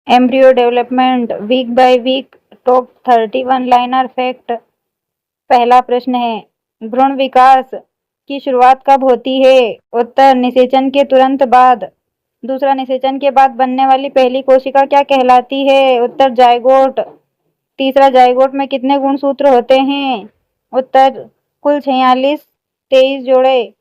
Embryo development week by week top 31 liner fact. पहला प्रश्न है, भ्रूण विकास की शुरुआत कब होती है? उत्तर, निषेचन के तुरंत बाद। दूसरा, निषेचन के बाद बनने वाली पहली कोशिका क्या कहलाती है? उत्तर, जायगोट। तीसरा, जायगोट में कितने गुणसूत्र होते हैं? उत्तर, कुल 46, 23 जोड़े।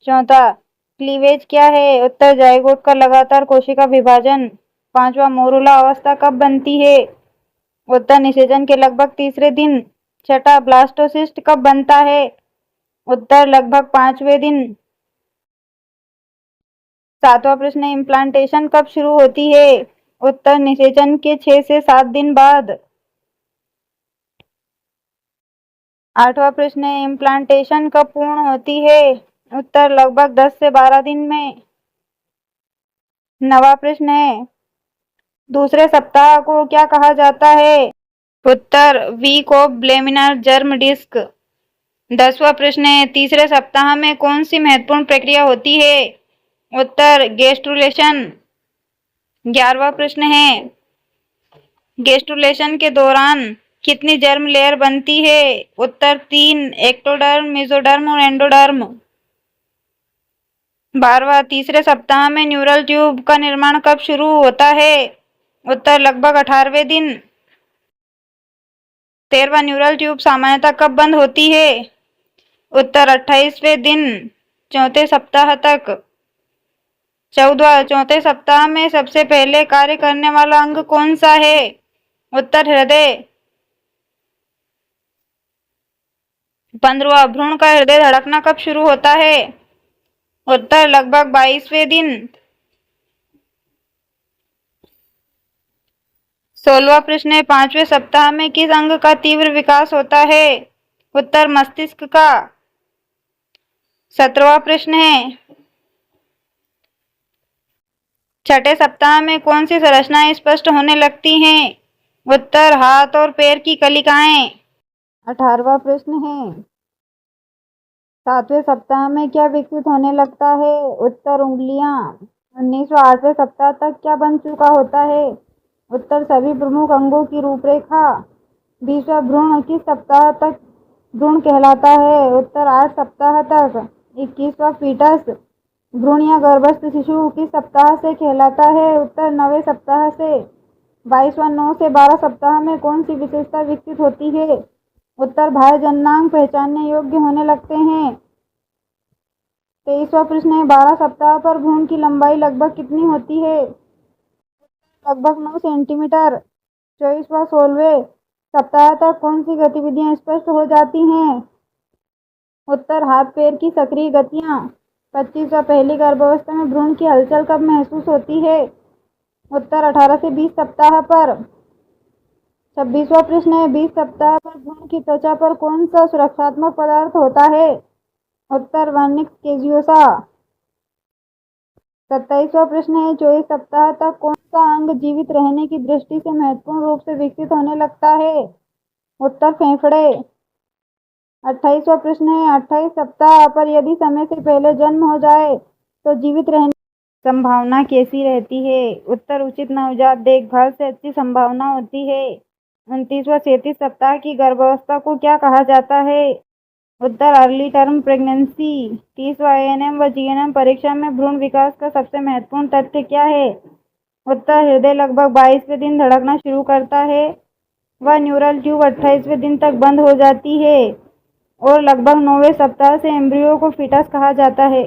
चौथा, क्लीवेज क्या है? उत्तर, जायगोट का लगातार कोशिका विभाजन। पांचवा, मोरुला अवस्था कब बनती है? उत्तर, निषेचन के लगभग तीसरे दिन। छठा, ब्लास्टोसिस्ट कब बनता है? उत्तर, लगभग 5वें दिन। सातवां प्रश्न, इम्प्लांटेशन कब शुरू होती है? उत्तर, निषेचन के 6 से 7 दिन बाद। आठवां प्रश्न, इम्प्लांटेशन कब पूर्ण होती है? उत्तर, लगभग 10 से 12 दिन में। नवा प्रश्न है, दूसरे सप्ताह को क्या कहा जाता है? उत्तर, वीक ऑफ ब्लेमिनर जर्म डिस्क। 10वां प्रश्न है, तीसरे सप्ताह में कौन सी महत्वपूर्ण प्रक्रिया होती है? उत्तर, गेस्ट्रुलेशन। 11वां प्रश्न है, गेस्ट्रुलेशन के दौरान कितनी जर्म लेयर बनती है? उत्तर, 3, एक्टोडर्म, मेसोडर्म और एंडोडर्म। 12वां, तीसरे सप्ताह में न्यूरल ट्यूब का निर्माण कब शुरू होता है? उत्तर, लगभग 18वें दिन। 13वां, न्यूरल ट्यूब सामान्यतः कब बंद होती है? उत्तर, 28वें दिन, चौथे सप्ताह तक। 14वां, चौथे सप्ताह में सबसे पहले कार्य करने वाला अंग कौन सा है? उत्तर, हृदय। 15वां, भ्रूण का हृदय धड़कना कब शुरू होता है? उत्तर, लगभग 22वें दिन। 16वां प्रश्न है, 5वें सप्ताह में किस अंग का तीव्र विकास होता है? उत्तर, मस्तिष्क का। 17वां प्रश्न है, छठे सप्ताह में कौन सी संरचनाएं स्पष्ट होने लगती हैं? उत्तर, हाथ और पैर की कलिकाएं। 18वां प्रश्न है, 7वें सप्ताह में क्या विकसित होने लगता है? उत्तर, उंगलियां। 19वां, 8वें सप्ताह तक क्या बन चुका होता है? उत्तर, सभी प्रमुख अंगों की रूपरेखा। 20वां, भ्रूण किस सप्ताह तक भ्रूण कहलाता है? उत्तर, 8 सप्ताह तक। 21वां, फीटस भ्रूण या गर्भस्थ शिशु किस सप्ताह से कहलाता है? उत्तर, 9वें सप्ताह से। 22वां, 9 से 12 सप्ताह में कौन सी विशेषता विकसित होती है? उत्तर, बाह्य जननांग पहचानने योग्य होने लगते हैं। 23वां प्रश्न है, 12 सप्ताह पर भ्रूण की लंबाई लगभग कितनी होती है? लगभग 9 सेंटीमीटर। 24वां, 16वें सप्ताह तक कौन सी गतिविधियां स्पष्ट हो जाती हैं? उत्तर, हाथ पैर की सक्रिय गतियां। 25वां, पहली गर्भावस्था में भ्रूण की हलचल कब महसूस होती है? उत्तर, 18 से 20 सप्ताह पर। 26वां प्रश्न है, 20 सप्ताह पर भ्रूण की त्वचा पर कौन सा सुरक्षात्मक पदार्थ होता है? उत्तर, वर्निक्स कैजियोसा। 27वां प्रश्न है, 24 सप्ताह तक कौन सा अंग जीवित रहने की दृष्टि से महत्वपूर्ण रूप से विकसित होने लगता है? उत्तर, फेफड़े। 28वां प्रश्न है, 28 सप्ताह पर यदि समय से पहले जन्म हो जाए तो जीवित रहने की संभावना कैसी रहती है? उत्तर, उचित नवजात देखभाल से अच्छी संभावना होती है। 29वां, 37 सप्ताह की गर्भावस्था को क्या कहा जाता है? उत्तर, अर्ली टर्म प्रेगनेंसी। 30वां, एएनएम व जीएनएम परीक्षा में भ्रूण विकास का सबसे महत्वपूर्ण तथ्य क्या है? उत्तर, हृदय लगभग 22वें दिन धड़कना शुरू करता है व न्यूरल ट्यूब 28वें दिन तक बंद हो जाती है और लगभग 9वें सप्ताह से एम्ब्रियो को फीटस कहा जाता है।